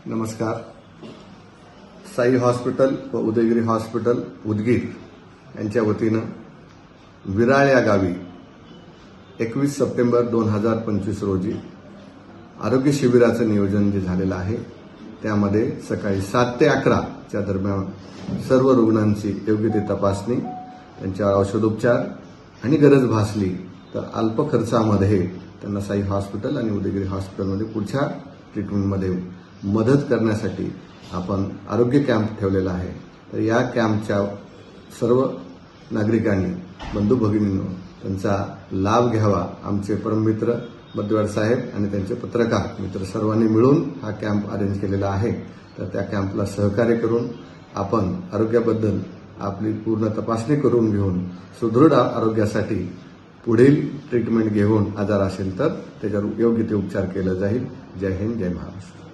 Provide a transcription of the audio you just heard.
नमस्कार. साई हॉस्पिटल व उदयगिरी हॉस्पिटल उदगीर यांच्या वतीनं विराळ या गावी 21 सप्टेंबर 2025 रोजी आरोग्य शिबिराचं नियोजन जे झालेलं आहे त्यामध्ये सकाळी 7 ते 11 च्या दरम्यान सर्व रुग्णांची योग्य ती तपासणी, त्यांच्यावर औषधोपचार आणि गरज भासली तर अल्प खर्चामध्ये त्यांना साई हॉस्पिटल आणि उदयगिरी हॉस्पिटलमध्ये पुढच्या ट्रीटमेंटमध्ये मदत करण्यासाठी आपण आरोग्य कॅम्प ठेवलेला आहे. तर या कॅम्पच्या सर्व नागरिकांनी, बंधू भगिनींनो त्यांचा लाभ घ्यावा. आमचे परममित्र मध्यवाड साहेब आणि त्यांचे पत्रकार मित्र सर्वांनी मिळून हा कॅम्प अरेंज केलेला आहे. तर त्या कॅम्पला सहकार्य करून आपण आरोग्याबद्दल आपली पूर्ण तपासणी करून घेऊन सुदृढ आरोग्यासाठी पुढील ट्रीटमेंट घेऊन आजार असेल तर त्याच्यावर योग्य ते उपचार केले जाईल. जय हिंद, जय महाराष्ट्र.